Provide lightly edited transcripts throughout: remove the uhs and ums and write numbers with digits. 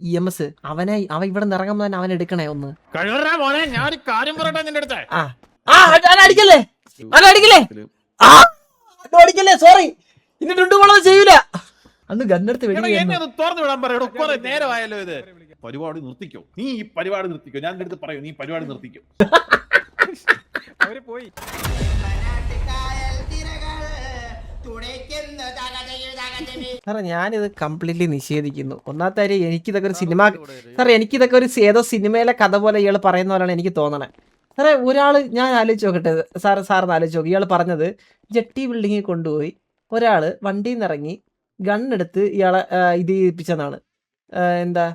EMS അവൻ ഇവിടെ നിന്ന് ഇറങ്ങുമ്പോ തന്നെ അവൻ എടുക്കണേ ഒന്ന്. അടിക്കല്ലേ അടിക്കല്ലേ, സോറി. ഇനി രണ്ടുപോളം ചെയ്യൂല. അന്ന് ഗണ്ണെടുത്ത് നേരമായല്ലോ ഇത്. പരിപാടി നിർത്തിക്കോ, നീ ഈ പരിപാടി നിർത്തിക്കോ. ഞാൻ എടുത്ത് പറയൂ, നീ പരിപാടി നിർത്തിക്കോ. അവര് പോയി. സാറേ ഞാനിത് കംപ്ലീറ്റ്ലി നിഷേധിക്കുന്നു. ഒന്നാമത്തെ കാര്യം എനിക്കിതൊക്കെ ഒരു സിനിമ, സാറേ എനിക്കിതൊക്കെ ഒരു ഏതോ സിനിമയിലെ കഥ പോലെ ഇയാൾ പറയുന്ന പോലെയാണ് എനിക്ക് തോന്നണേ. സാറേ ഒരാൾ, ഞാൻ ആലോചിച്ച് നോക്കട്ടെ സാറിന് ആലോചിച്ച് നോക്കി. ഇയാൾ പറഞ്ഞത് ജെട്ടി ബിൽഡിങ്ങിൽ കൊണ്ടുപോയി ഒരാൾ വണ്ടിയിൽ നിന്ന് ഇറങ്ങി ഗണ്ണെടുത്ത് ഇയാളെ ഇത് ചെയ്യിപ്പിച്ചെന്നാണ്. എന്താ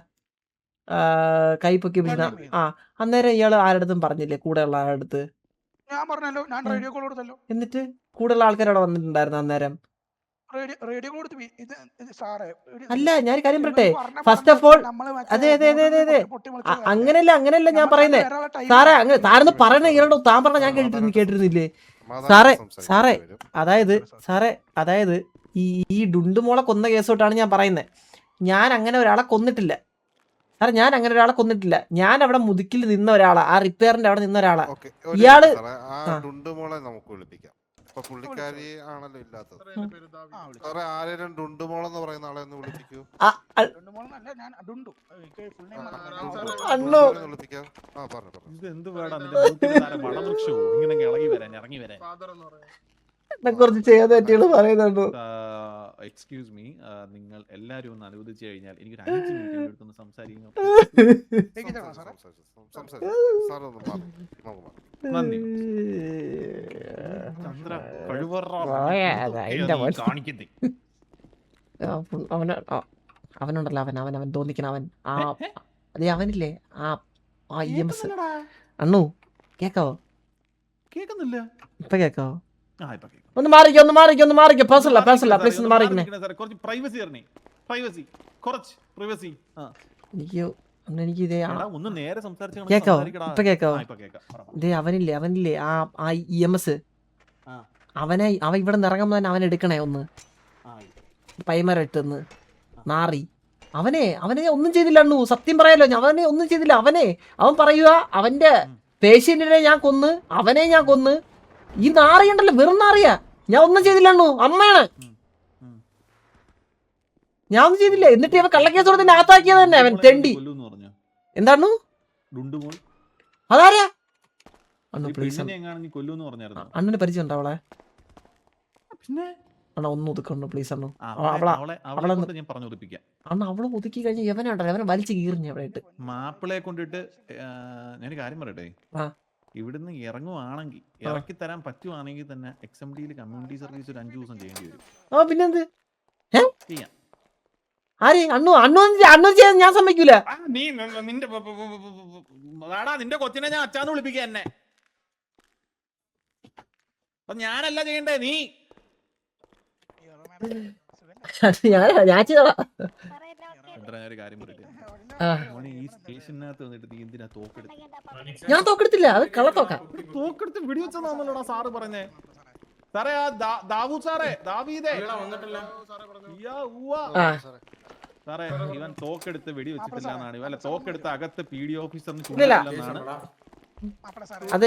കൈപ്പൊക്കി പിടിച്ച. അന്നേരം ഇയാൾ ആരുടെ പറഞ്ഞില്ലേ, കൂടെ ഉള്ള ആരുടെ അടുത്ത്? ഞാൻ പറഞ്ഞല്ലോ, ഞാൻ റേഡിയോ കോൾ കൊടുത്തല്ലോ. എന്നിട്ട് കൂടുതലുള്ള ആൾക്കാരവിടെ വന്നിട്ടുണ്ടായിരുന്നു അന്നേരം? റേഡിയോ കോൾ കൊടുത്തു. അല്ല ഞാൻ കാര്യം പറട്ടെ, ഫസ്റ്റ് ഓഫ് ഓൾ അതെ അങ്ങനെയല്ല ഞാൻ പറയുന്നേ. സാറേ അങ്ങനെ താരൊന്ന് പറയണേ, ഇയാളോട് താൻ പറഞ്ഞ ഞാൻ കേട്ടിരുന്നില്ലേ സാറേ? അതായത് ഈ ഡുണ്ടുമോളെ കൊന്ന കേസ് തൊട്ടാണ് ഞാൻ പറയുന്നത്. ഞാൻ അങ്ങനെ ഒരാളെ കൊന്നിട്ടില്ല സാറേ, ഞാൻ അവിടെ മുതുക്കിൽ നിന്ന ഒരാളാ, ആ റിപ്പയറിന്റെ അവിടെ നിന്ന ഒരാളാ. ഇയാള് നമുക്ക് വിളിപ്പിക്കാം. പുള്ളിക്കാരി ആണല്ലോ ഇല്ലാത്തത്. ആരെയും ഡുണ്ടുമോളെന്ന് പറയുന്ന ആളെ ഒന്ന് വിളിപ്പിക്കൂ. കുറച്ച് ചെയ്യാൻ പറ്റിയുള്ള പറയുന്നുണ്ടോ? എക്സ്ക്യൂസ് മീ, നിങ്ങൾ എല്ലാരും ഒന്ന് അനുവദിച്ചു കഴിഞ്ഞാൽ എനിക്കൊരു 5 മിനിറ്റ് ഒന്ന് സംസാരിക്കണം. നന്ദി. ചന്ദ്ര അവനുണ്ടല്ലോ, അവൻ തോന്നിക്കണ അതെ അവനില്ലേ EMS. അണ്ണു കേക്കാവോ? കേക്കുന്നില്ല. ഇപ്പൊ കേക്കാവോ? ഒന്ന് മാറിക്കോ. പേഴ്സണലാ പ്ലീസ് ഒന്ന് മാറിക്കണേ. കുറച്ച് പ്രൈവസി തരണേ, പ്രൈവസി, കുറച്ച് പ്രൈവസി. എനിക്ക് ഇതേ ഒന്ന് നേരെ സംസാരിച്ചു കേക്കാവോ? ഇപ്പൊ കേക്കാവോ? ഇതേ അവനില്ലേ EMS അവൻ ഇവിടെ നിന്ന് ഇറങ്ങുമ്പോ തന്നെ അവൻ എടുക്കണേ ഒന്ന് പൈമരം ഇട്ടെന്ന് നാറി. അവനെ ഒന്നും ചെയ്തില്ല അണ്ണു, സത്യം പറയാലോ. അവനെ ഒന്നും ചെയ്തില്ല. അവൻ പറയുക അവന്റെ പേഷ്യന്റിനെ ഞാൻ കൊന്ന്, അവനെ ഞാൻ കൊന്ന്. ഈ നാറിയുണ്ടല്ലോ, വെറും നാറിയാ. ഞാൻ ഒന്നും ചെയ്തില്ല അണ്ണു, അമ്മയാണ്. ഞാൻ ഒന്നും ചെയ്തില്ല. എന്നിട്ട് അവൻ കള്ളക്കേസ് കൊടുത്ത് അകത്താക്കിയത് തന്നെ അവൻ തെണ്ടി. എന്താണു അതാരാ? അണ്ണന് പരിചയം ഉണ്ടോ അവളെ? അണ്ണ ഒന്ന് ഒതുക്കണ്ണു പ്ലീസ് അണ്ണു. അണ്ണ അവളെ ഒതുക്കി കഴിഞ്ഞ എവനുണ്ടല്ലോ, അവനെ വലിച്ചു കീറിഞ്ഞു അവിടെ ഇട്ട്. മാപ്പിളയെ കൊണ്ടിട്ട് ഞാൻ കാര്യം പറയട്ടെ, ഇവിടുന്ന് ഇറങ്ങുവാണെങ്കിൽ ഇറക്കി തരാൻ പറ്റുവാണെങ്കിൽ തന്നെ XMD-യിൽ കമ്മ്യൂണിറ്റി സർവീസ് ഒരു 5 ദിവസം ചെയ്യേണ്ടി വരും. പിന്നെന്ത് ചെയ്യാം? ആര് അണ്ണു ചെയ്യാൻ ഞാൻ സമ്മതിക്കൂല. നിന്റെ കൊച്ചിനെ ഞാൻ അച്ചാന്ന് വിളിപ്പിക്കുക എന്നെ. ഞാനല്ല ചെയ്യണ്ടേ, നീ. ഞാൻ ചെയ്തോളാം. ഞാനൊരു കാര്യം പറയട്ടെ, ഈ സ്റ്റേഷനകത്ത് വന്നിട്ട് നീ എന്തിനാ തോക്കെടുത്ത്? ഞാൻ തോക്കെടുത്തില്ല, അത് കള്ളത്തോക്കാം. തോക്കെടുത്ത് വെടിവെച്ചതാണല്ലോടാ സാറ് പറഞ്ഞേ. സാറേ ദാവൂദ് സാറേ, ദാവീദേ സാറേ, ഇവൻ തോക്കെടുത്ത് വെടിവെച്ചിട്ടില്ല എന്നാണ്, അല്ല തോക്കെടുത്ത് അകത്ത് PD ഓഫീസറിന് ചൂണ്ടില്ലെന്നാണ്. അത്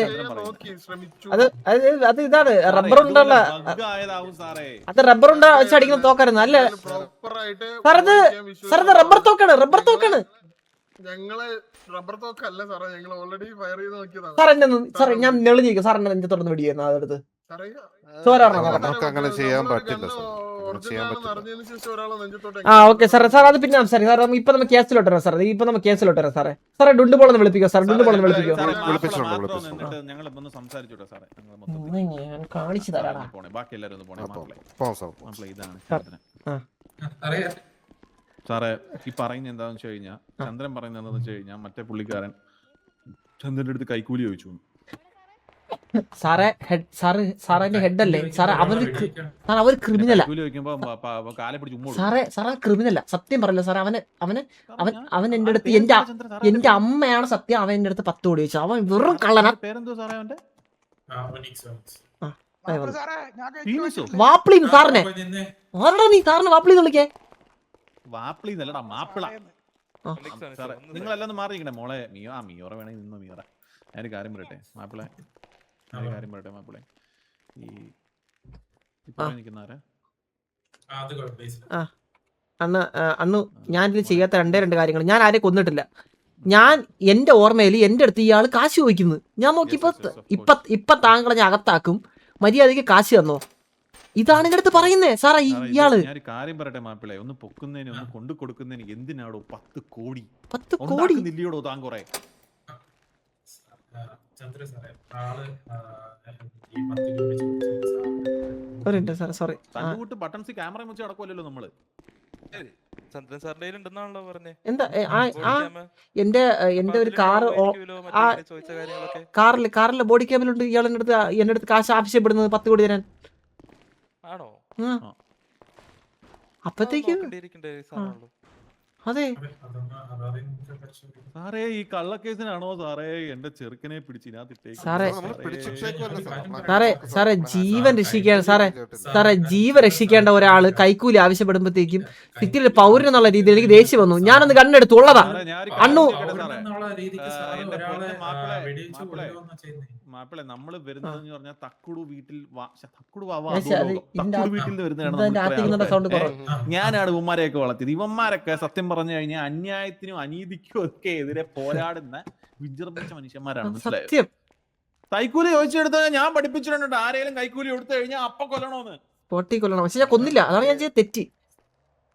ഇതാണ് റബ്ബർ ഉണ്ടല്ലോ, അത് റബ്ബർ ഉണ്ട വെച്ച് അടിക്കുന്ന തോക്കായിരുന്നു അല്ലേ സാർ? ഇത് റബ്ബർ തോക്കാണ്. സാറേ ഞാൻ നെളിഞ്ഞിരിക്കും. സാറിന്റെ നെഞ്ച് തുറന്ന് വെടിയായിരുന്നു അതെടുത്ത് അങ്ങനെ ചെയ്യാൻ പറ്റില്ല. ഓക്കെ സാറേ. അത് പിന്നെ സംസാരിക്കും സാർ. ഇപ്പൊ നമുക്ക് കേസിലോട്ട് വരാം സാറേ. സാറേ ഡുണ്ടുപോളെന്ന് വിളിപ്പിക്കോ സാർ, ഡുണ്ടുപോളെന്ന് വിളിപ്പിക്കോ. ഞാൻ കാണിച്ചു തരാടാ. ബാക്കി എല്ലാവരും സാറേ ഈ പറയുന്നത് എന്താണെന്ന് വെച്ച് കഴിഞ്ഞാൽ, ചന്ദ്രൻ പറയുന്നത് എന്താണെന്ന് വെച്ച് കഴിഞ്ഞാൽ, മറ്റേ പുള്ളിക്കാരൻ ചന്ദ്രന്റെ അടുത്ത് കൈക്കൂലി ചോദിച്ചു. സാറേ സാറിന്റെ ഹെഡ് അല്ലേ സാറേ? അവർ ക്രിമിനലാ സാറേ ക്രിമിനലാ. സത്യം പറയല്ലോ സാറേ. അവൻ എന്റെ അടുത്ത് എന്റെ അമ്മയാണ് സത്യം. അവൻ എന്റെ അടുത്ത് 10 കോടി ചോദിച്ചു. അവൻ വെറും കള്ളനാ. വാപ്പിളി സാറിനെ ആരടാ നീ? സാറിന് വാപ്പിളി വിളിക്കേ? വാപ്പിളി നല്ലടാ, മാപ്പിള. സാറേ നിങ്ങളെല്ലാം ഒന്ന് മാറിയിരിക്കണേ മോളെ മിയോറ വേണമെങ്കിൽ നിന്ന് മിയോറ. ഞാനൊരു കാര്യം പറയട്ടെ മാപ്പിളെ, മാപ്പിളെ ഈ നിൽക്കുന്നാരെ അണ്ണു ഞാനിത് ചെയ്യാത്ത രണ്ട് കാര്യങ്ങൾ. ഞാൻ ആരെയും കൊന്നിട്ടില്ല. ഞാൻ എന്റെ ഓർമ്മയിൽ എന്റെ അടുത്ത് ഇയാള് കാശ് ചോദിക്കുന്നു. ഞാൻ നോക്കിയപ്പോ ഇപ്പൊ താങ്കളെ ഞാൻ അകത്താക്കും, മര്യാദക്ക് കാശ് തന്നോ, ഇതാണ് എന്റെ അടുത്ത് പറയുന്നേ സാറേ ഇയാള്. ഞാൻ ഒരു കാര്യം പറയട്ടെ മാപ്പിളെ, ഒന്ന് പൊക്കുന്നതിന് ഒന്ന് കൊണ്ടു കൊടുക്കുന്നതിന് എന്തിനാടോ 10 കോടി 10 കോടി നില്ലിയോടോ താൻ കുറെ. സോറി തന്നുകൂട്ട് ബട്ടൺസ് ക്യാമറ വെച്ച് നടക്കുമല്ലോ നമ്മള്. ചന്ദ്രൻ സാറിന്റെ കയ്യിലുണ്ടെന്നാണല്ലോ പറഞ്ഞേ. എന്താ എന്റെ ഒരു കാറിലെ ബോഡി ക്യാമിലുണ്ട്. ഇയാൾ എന്റെ അടുത്ത് കാശ് ആവശ്യപ്പെടുന്നത് 10 കോടി തരാൻ. ആണോ? അപ്പത്തേക്ക് അതെ സാറേ ഈ കള്ളക്കേസിനാണോ സാറേ എന്റെ ചെറുക്കനെ പിടിച്ച് സാറേ ജീവൻ രക്ഷിക്കാൻ സാറേ ജീവൻ രക്ഷിക്കേണ്ട ഒരാള് കൈക്കൂലി ആവശ്യപ്പെടുമ്പോഴത്തേക്കും സിറ്റിയിലെ പൗരൻ എന്നുള്ള രീതിയിൽ എനിക്ക് ദേഷ്യം വന്നു. ഞാനൊന്ന് കണ്ണെടുത്ത് ഉള്ളതാ. അണ്ണു മാപ്പിളെ നമ്മള് വരുന്നതെന്ന് പറഞ്ഞാൽ തക്കുടു വീട്ടിൽ ഞാനാണ് ഇവന്മാരെയൊക്കെ വളർത്തിയത്. ഇവന്മാരൊക്കെ സത്യം പറഞ്ഞു കഴിഞ്ഞാൽ അന്യായത്തിനും അനീതിക്കും ഒക്കെ എതിരെ പോരാടുന്ന വിജൃംഭിച്ച മനുഷ്യന്മാരാണ്. മനസ്സിലായത്? കൈക്കൂലി ചോദിച്ചെടുത്ത ഞാൻ പഠിപ്പിച്ചിട്ടുണ്ട്, ആരെങ്കിലും കൈക്കൂലി കൊടുത്തു കഴിഞ്ഞാൽ അപ്പൊ കൊല്ലണോന്ന്. പൊട്ടി കൊല്ലണം. പക്ഷെ ഞാൻ കൊന്നില്ല, അതാണ് ഞാൻ ചെയ്ത തെറ്റ്.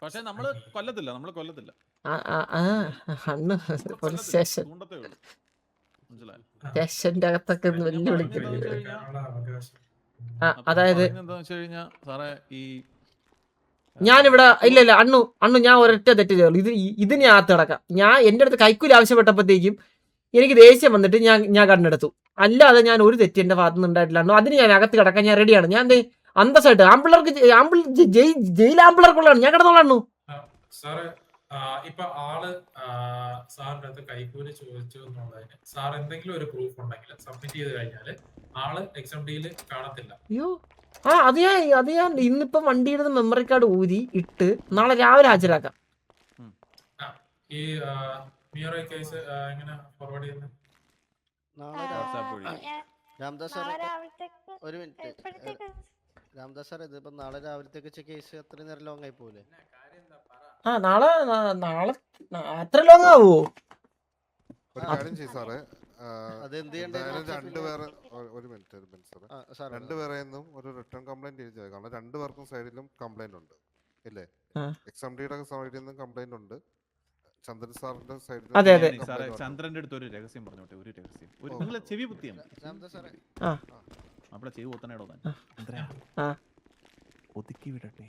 പക്ഷെ നമ്മള് കൊല്ലത്തില്ല. സ്റ്റേഷന്റെ അകത്തൊക്കെ അതായത് ഞാനിവിടെ ഇല്ല അണ്ണു ഞാൻ ഒരൊറ്റ തെറ്റ് ചെയ്തുള്ളൂ. ഇതിനെ അകത്ത് കിടക്കാം. ഞാൻ എന്റെ അടുത്ത് കൈക്കൂലി ആവശ്യപ്പെട്ടപ്പോഴത്തേക്കും എനിക്ക് ദേഷ്യം വന്നിട്ട് ഞാൻ കണ്ണെടുത്തു. അല്ലാതെ ഞാൻ ഒരു തെറ്റ് എന്റെ ഭാഗത്തു നിന്ന് ഉണ്ടായിട്ടില്ല. അതിന് ഞാൻ അകത്ത് കിടക്കാൻ ഞാൻ റെഡിയാണ്. ഞാൻ അന്തസ്സായിട്ട് ജയിൽ ആമ്പിളർക്കുള്ളതാണ്. ഞാൻ കിടന്നോളാണു. ഇപ്പൊ ആള് സാറിന്റെ അടുത്ത് കൈക്കൂലി ചോദിച്ചു എന്നുള്ളതിന് സാർ എന്തെങ്കിലും ഒരു പ്രൂഫ് ഉണ്ടെങ്കിൽ സബ്മിറ്റ് ചെയ്ത് കഴിഞ്ഞാല് ആള് എക്സ്എംഡിയിൽ കാണത്തില്ല. അയ്യോ അത് ഞാൻ ഇന്നിപ്പം വണ്ടിയുടെ മെമ്മറി കാർഡ് ഊരി ഇട്ട് നാളെ രാവിലെ ഹാജരാക്കാം. ഈ മിയറോ കേസ് എങ്ങനെ ഫോർവേഡ് ചെയ്യുന്നത്? ഒരു മിനിറ്റ് രാംദാസ് സാർ, ഇതിപ്പോ നാളെ രാവിലത്തേക്ക് കേസ് അത്ര നേരം ലോങ് ആയി പോലെ? നാളെ അത്ര ലോങ് ആവോ? ഒരു കാര്യം ചെയ്യ് സാറേ, രണ്ടുപേരെന്നും ഒരു റിട്ടേൺ കംപ്ലൈന്റ് എഴുതി. കാരണം രണ്ടുപേർക്കും സൈഡിലും കംപ്ലൈന്റ് ഉണ്ട് ഇല്ലേ? എക്സ്എംഡിയുടെ സൈഡിൽ നിന്നും കംപ്ലൈന്റ് ഉണ്ട്, ചന്ദ്രൻ സാറിന്റെ സൈഡിൽ. ചന്ദ്രന്റെ അടുത്ത് ഒരു രഹസ്യം പറഞ്ഞോട്ടെ. ഒരു രഹസ്യം നിങ്ങളെ ചെവി കുത്തിയാണ് അവിടെ ചെവി കുത്തണേടോ ഒതുക്കി വിടട്ടെ.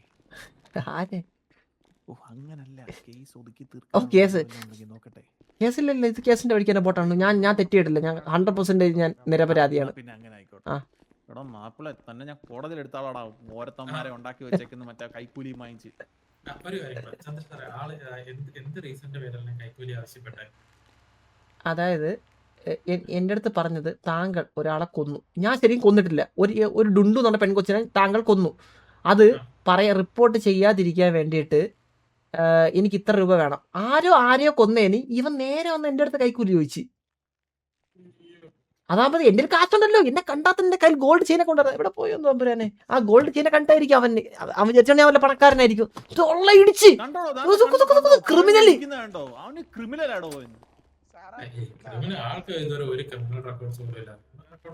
അങ്ങനല്ല, കേസ് ഒതുക്കി നോക്കട്ടെ. കേസില്ലല്ലോ, ഇത് കേസിന്റെ വഴിക്കാൻ പോട്ടാണ്. ഞാൻ തെറ്റിയിട്ടില്ല. ഞാൻ 100% ഞാൻ നിരപരാധിയാണ്. പിന്നെ അങ്ങനെ ആയിക്കോട്ടെ. എടാ മാപ്പിളെ തന്നെ ഞാൻ കോടതിയിൽ എടുത്താളാടാ ഓരത്തന്മാരെ ഉണ്ടാക്കി വെച്ചേക്കുന്ന മറ്റേ കൈക്കൂലി വാങ്ങിച്ച്. അതായത് എന്റെ അടുത്ത് പറഞ്ഞത് താങ്കൾ ഒരാളെ കൊന്നു. ഞാൻ ശരിക്കും കൊന്നിട്ടില്ല. ഒരു ഡുണ്ടു എന്ന് പറഞ്ഞ പെൺകൊച്ചിനെ താങ്കൾ കൊന്നു. അത് റിപ്പോർട്ട് ചെയ്യാതിരിക്കാൻ വേണ്ടിയിട്ട് എനിക്ക് ഇത്ര രൂപ വേണം. ആരെയോ കൊന്നേന് ഇവൻ നേരെ വന്ന് എന്റെ അടുത്ത് കൈക്കൂലി ചോദിച്ചു. അതാകുമ്പോ എന്റെ ഒരു കാറ്റുണ്ടല്ലോ, എന്നെ കണ്ടാത്ത എന്റെ കയ്യിൽ ഗോൾഡ് ചെയിനെ കൊണ്ടുവരാ. ഇവിടെ പോയൊന്നും നമ്പുരാനെ ആ ഗോൾഡ് ചെയിനെ കണ്ടായിരിക്കും അവൻ വിചാരിച്ചാൽ അവന്റെ പണക്കാരനായിരിക്കും. ഇടിച്ച് ക്രിമിനൽ.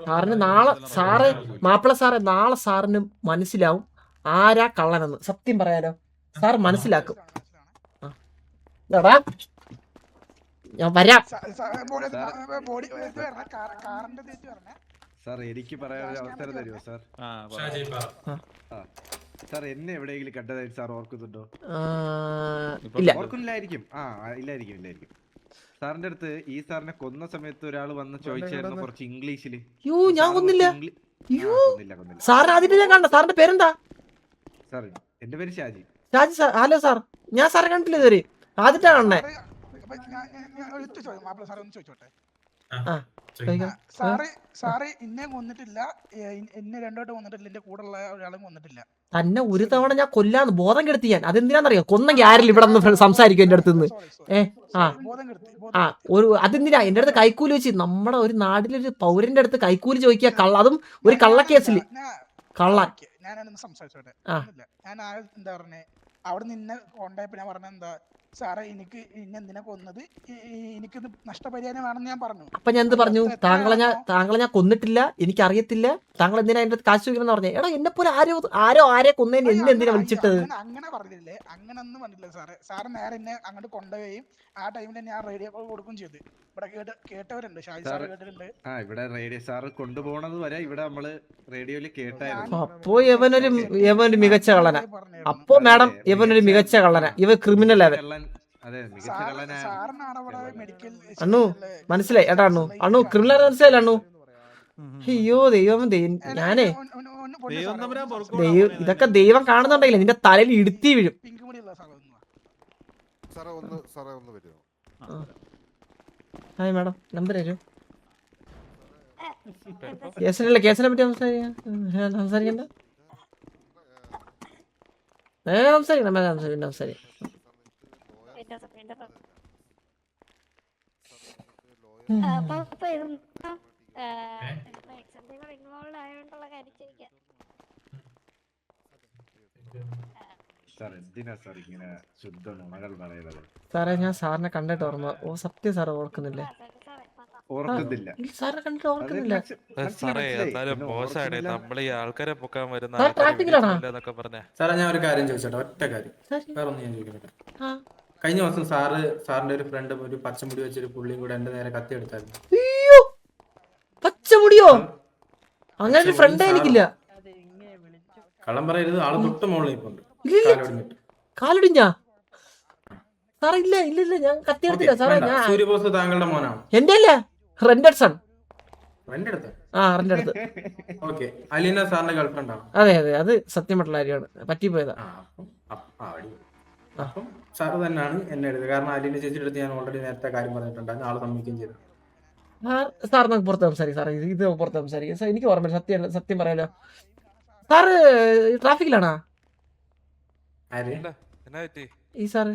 സാറിന് നാളെ മാപ്പിള സാറേ, നാളെ സാറിന് മനസ്സിലാവും ആരാ കള്ളനെന്ന്. സത്യം പറയാലോ, സാർ മനസ്സിലാക്കും. ഞാൻ വരാം. സാർ എനിക്ക് പറയാൻ അവസരം തരുമോ സാർ? സാർ എന്നെ എവിടെയെങ്കിലും കണ്ടതായിട്ട് സാർ ഓർക്കുന്നുണ്ടോ? ഓർക്കുന്നില്ലായിരിക്കും. ഇല്ലായിരിക്കും. സാറിന്റെ അടുത്ത് ഈ സാറിനെ കൊന്ന സമയത്ത് ഒരാൾ വന്ന് ചോദിച്ചായിരുന്നു കുറച്ച് ഇംഗ്ലീഷില്. ഞാൻ കൊന്നില്ല സാറിന്. അതിന് ഞാൻ കണ്ട. സാറിന്റെ പേരെന്താ? സാർ എന്റെ പേര് ഷാജി. സാർ ഹലോ സാർ, ഞാൻ സാറെ കണ്ടില്ല ഇതുവരെ. ആദ്യമായിട്ടാണ് കാണണേ. ആ, ചോദിക്കാം. സാറ് ഇന്നെ കൊന്നിട്ടില്ല, എന്നെ രണ്ടോട്ട് കൊന്നിട്ടില്ല, എന്റെ കൂടെ ഉള്ള ഒരാളും കൊന്നിട്ടില്ല. തന്നെ ഒരു തവണ ഞാൻ കൊല്ലാന്ന് ബോധം കെടുത്തി ഞാൻ. അതെന്തിനാന്നറിയോ? കൊന്നെങ്കിൽ ആരെങ്കിലും ഇവിടെ നിന്ന് സംസാരിക്കും എന്റെ അടുത്ത് നിന്ന്. ആ ആ ഒരു അതെന്തിനാ എന്റെ അടുത്ത് കൈക്കൂലി വെച്ച് നമ്മുടെ ഒരു നാട്ടിലൊരു പൗരന്റെ അടുത്ത് കൈക്കൂലി ചോദിക്കുക, കള്ള, അതും ഒരു കള്ളക്കേസിൽ കള്ളൻ. ഞാനൊന്ന് സംസാരിച്ചോട്ടെ. ആ. ഞാൻ എന്താ പറഞ്ഞേ, അവിടെ നിന്നെ കൊണ്ടായപ്പോ ഞാൻ പറഞ്ഞ എന്താ, സാറേ എനിക്ക് ഇന്നെ എന്തിനാ കൊന്നത്, എനിക്കിത് നഷ്ടപരിഹാരം വേണമെന്ന് ഞാൻ പറഞ്ഞു. അപ്പൊ ഞാൻ എന്ത് പറഞ്ഞു? താങ്കളെ ഞാൻ കൊന്നിട്ടില്ല, എനിക്ക് അറിയത്തില്ല, താങ്കൾ എന്തിനാ എന്റെ അടുത്ത് കാശ് ചോദിക്കണം പറഞ്ഞേ. എടാ എന്നെ പോലെ ആരെ കൊന്നതിന് എന്നെ എന്തിനാ വിളിച്ചിട്ടത്? അങ്ങനെ പറഞ്ഞില്ലേ, അങ്ങനെ ഒന്നും പറഞ്ഞില്ല സാറേ. സാറ് നേരെ എന്നെ അങ്ങോട്ട് കൊണ്ടുപോവുകയും ആ ടൈമിൽ ഞാൻ റേഡിയോ കോൾ കൊടുക്കുകയും ചെയ്തു. ഇവിടെ കേട്ടവരുണ്ട്, ഷാജി സാർ കേട്ടിട്ടുണ്ട്. ഇവിടെ റേഡിയോ സാറ് കൊണ്ടുപോണത് വരെ ഇവിടെ നമ്മള് റേഡിയോയില് കേട്ടായിരുന്നു. അപ്പോ ഇവനൊരു മികച്ച കള്ളനാ. അപ്പോ മാഡം ഇവനൊരു മികച്ച കള്ളനാ, ഇവ ക്രിമിനൽ ലെവൽ. അണ്ണു മനസ്സിലായി ഏട്ടാ, അണ്ണു ക്രിമിനൽ മനസ്സിലായില്ല അണ്ണു. അയ്യോ ദൈവം, ഞാനേ ഇതൊക്കെ ദൈവം കാണുന്നുണ്ടെങ്കിലേ നിന്റെ തലയിൽ ഇടുത്തി വീഴും. ഹായ് മാഡം, നമ്പർ തരൂ. കേസിനെ പറ്റി സംസാരിക്കണ്ട, സംസാരിക്കണം. സാറേ ഞാൻ സാറിനെ കണ്ടിട്ട് ഓർമ്മ. ഓ സത്യം സാറ് ഓർക്കുന്നില്ലേ? സാറിനെ കണ്ടിട്ട് ഓർക്കുന്നില്ല. സാറേ ഞാൻ ഒരു കാര്യം ചോദിച്ചോട്ടെ, ഒറ്റ കാര്യം, വേറെ ഒന്നും ഞാൻ ചോദിക്കുന്നില്ല. കഴിഞ്ഞ ദിവസം സാറിന്റെ ഒരു ഫ്രണ്ട് ഒരു പച്ചമുടി വെച്ചൊരു പുള്ളിയും കൂടെ എന്റെ നേരെ കത്തി എടുത്തായിരുന്നു. പച്ചമുടിയോ? അങ്ങനെ ഒരു ഫ്രണ്ടേ എനിക്കില്ല. കള്ളം പറയരുത്, ആള് തൊട്ട് മുകളിൽ ഇപ്പൊ കാലൊടിഞ്ഞാ? സാറേ ഇല്ല ഇല്ല ഇല്ല, ഞാൻ കത്തി എടുത്തില്ല സാറേ. സൂര്യബോസ് താങ്കളുടെ മോനാണ്? എന്റെ അല്ലേ, റെന്റഡ് സൺ. ഓക്കെ, അലീന സാറിന്റെ ഗേൾഫ്രണ്ട് ആണ്? അതെ അതെ, അത് സത്യമായിട്ടുള്ള കാര്യമാണ്, പറ്റിപ്പോയതാ. അപ്പം സാറ് തന്നെയാണ് എന്നെ എടുത്തത്, കാരണം അലീന ചേച്ചിയുടെ അടുത്ത് ഞാൻ ഓൾറെഡി നേരത്തെ കാര്യം പറഞ്ഞിട്ടുണ്ടായിരുന്നു, ആള് സമ്മതിക്കുകയും ചെയ്തു. സാർ നമുക്ക് പുറത്ത് സംസാരിക്കും സാറേ, ഇത് പുറത്ത് സംസാരിക്കും സാർ. എനിക്ക് ഓർമ്മയില്ല, സത്യം പറയാലോ. സാറ് ട്രാഫിക്കിലാണോ? ഈ സാറ്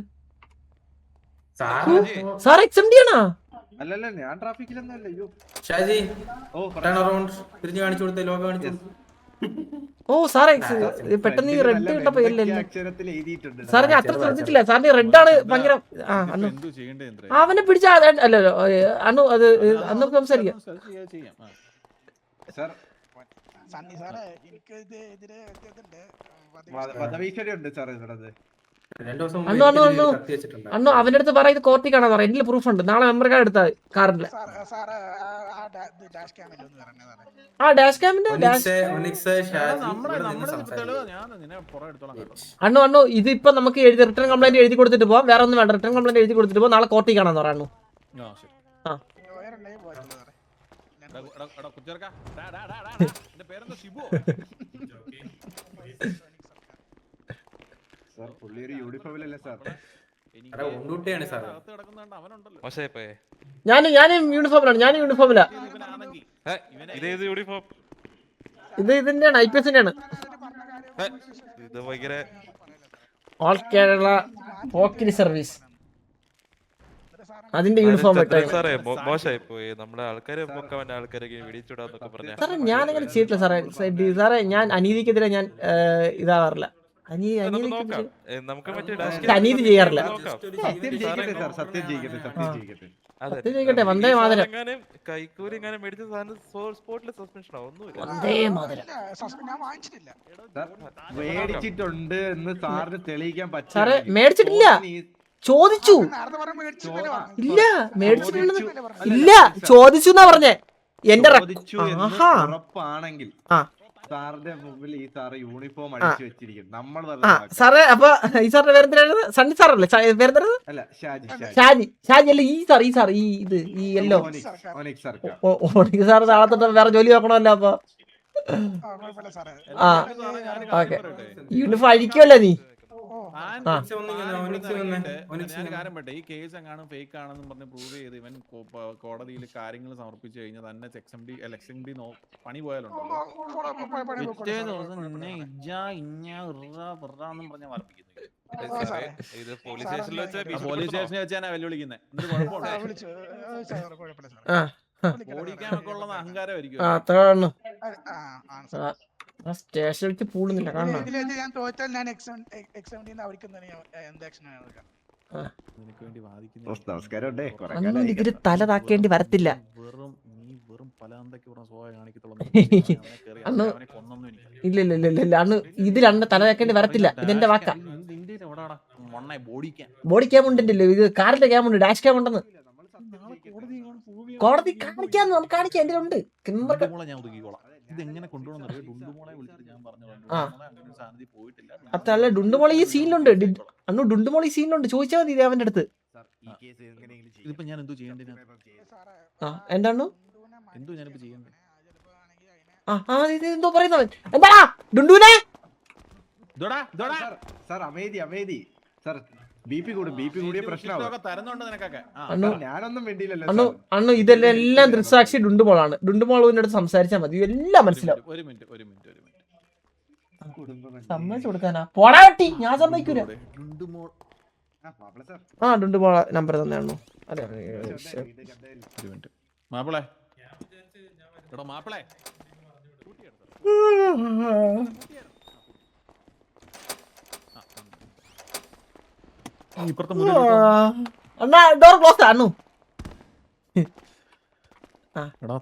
സാർ എക്സ്എംഡി ആണോ? അല്ലല്ല, ഞാൻ ട്രാഫിക്കിലൊന്നും അല്ല. ഷാജി ടേൺ അറൗണ്ട്, തിരിഞ്ഞു കാണിച്ചു കൊടുത്തേ, ലോക കാണിച്ചു. ഓ സാറേ പെട്ടെന്ന് ഈ റെഡ് കണ്ടപ്പോ സാറേ ഞാൻ അത്ര ശ്രദ്ധിച്ചില്ല. സാറിന് റെഡ് ആണ് ഭയങ്കര. അവനെ പിടിച്ച അല്ലല്ലോ അണ്ണു, അത് അന്ന് സംസാരിക്കാം. അണ്ണു അവന്റെ അടുത്ത് പറ, ഇത് കോർട്ടി കാണാൻ പറ, എന്റെ പ്രൂഫ് ഉണ്ട്. നാളെ മെമ്മറി കാർഡ് എടുത്താൽ കാറിന്റെ. ആ ഡാഷ് ക്യാമിന്റെ അണ്ണു ഇതിപ്പോ നമുക്ക് റിട്ടേൺ കംപ്ലൈന്റ് എഴുതി കൊടുത്തിട്ട് പോവാം. വേറെ ഒന്നും വേണ്ട, റിട്ടേൺ കംപ്ലൈന്റ് എഴുതി കൊടുത്തിട്ട് പോവാം. നാളെ കോർട്ടി കാണാന്ന് പറ അണ്ണു. ഞാനും യൂണിഫോമിലാണ്. ഇത് ഇതിന്റെ IPSന്റെ ആണ്. ഓൾ കേരള പോക്കിരി സർവീസ്, അതിന്റെ യൂണിഫോം. സാറേ ഞാനങ്ങനെ ചെയ്തിട്ടില്ല സാറേ. സാറേ ഞാൻ അനീതിക്കെതിരെ ഞാൻ ഇതാവാറില്ല. അനീതി ചെയ്യാറില്ല. സത്യം ചെയ്യട്ടെ. വന്ദേ മാതരം. വന്ദേ മാതരം. മേടിച്ചിട്ടുണ്ട് എന്ന് സാറിന് തെളിയിക്കാൻ പറ്റും. സാറേ മേടിച്ചിട്ടില്ല, ചോദിച്ചു. ഇല്ല മേടിച്ചിട്ടുണ്ടെന്ന് ഇല്ല, ചോദിച്ചു എന്നാ പറഞ്ഞേ. എന്റെ ഉറപ്പാണെങ്കിൽ സാറിന്റെ മുമ്പിൽ ഈ സാറ് യൂണിഫോം അടിച്ചു വെച്ചിരിക്കും. നമ്മൾ സാറേ അപ്പൊ ഈ സാറിന്റെ പേരെന്തിനായിരുന്നു? സണ്ണി സാറല്ലേ പേരെന്തായിരുന്നു? അല്ല ഷാജി അല്ല, ഈ സാർ ഈ ഇത് ഈ യെല്ലോ ഓണിക് സാർ. നാളെ തൊട്ട് വേറെ ജോലി നോക്കണമല്ലോ. അപ്പൊ ആ ഓക്കെ, യൂണിഫോം അഴിക്കുമല്ലോ നീ. കാര്യം പറ്റേ ഈ കേസ് എങ്ങാനും ഫേക്ക് ആണെന്നും പറഞ്ഞ് പ്രൂവ് ചെയ്ത് ഇവൻ കോടതിയിൽ കാര്യങ്ങൾ സമർപ്പിച്ചു കഴിഞ്ഞാൽ തന്നെ എക്സ്എംഡി പണി പോയാലുണ്ടല്ലോ പിറ്റേ ദിവസം നിന്നെ പറഞ്ഞ വർപ്പിക്കുന്നു. ഇത് പോലീസ് സ്റ്റേഷനിൽ പോലീസ് സ്റ്റേഷനിൽ വെച്ചാണ് വെല്ലുവിളിക്കുന്നത്. എന്ത് കുഴപ്പമുണ്ടോ? ഓടിക്കാനൊക്കെ ഉള്ള അഹങ്കാരമായിരിക്കും. സ്റ്റേഷനിൽ വെച്ച് പൂളുന്നില്ല കാണണം. ഞാൻ തോറ്റാൽ ഞാൻ എന്ത് ആക്ഷൻ അന്ന് ഇതിന് തല താക്കേണ്ടി വരത്തില്ല. ഇല്ല ഇല്ല ഇല്ല ഇല്ല അന്ന് ഇതിലന്ന് തല താക്കേണ്ടി വരത്തില്ല. ഇതെന്റെ വാക്കാ. ബോഡി ക്യാം ഉണ്ടല്ലോ, ഇത് കാറിന്റെ ക്യാം ഉണ്ട്, ഡാഷ് ക്യാം ഉണ്ടെന്ന്. കോടതി കാണിക്കാന്ന് നമുക്ക് കാണിക്കാം. എന്റെ ഉണ്ട്. അതല്ല ഡുണ്ടുമോളെ ഈ സീനിലുണ്ട്. അന്ന് ഡുണ്ടുമോളെ ഈ സീനിലുണ്ട്. ചോദിച്ചാൽ മതി അവന്റെ അടുത്ത്. എന്താണ് എന്തോ പറയുന്നവൻ? എന്താ ഡുണ്ടുവിനെ അണ്ണു ഇതെല്ലാം ദൃക്സാക്ഷി ഡുണ്ടുമോളാണ്. ഡുണ്ടുമോളിന്റെ അടുത്ത് സംസാരിച്ചാൽ മതി, എല്ലാം മനസ്സിലാവും. സമ്മതിച്ചു കൊടുക്കാനാ? പോടാ വെട്ടി, ഞാൻ സമ്മതിക്കൂല. ഡുണ്ടുമോള നമ്പർ തന്നെയാണോ? അതെ മാപ്പിളെ അണ്ണാ ഡോർ ക്ലോസ് അണ്ണു. എടാ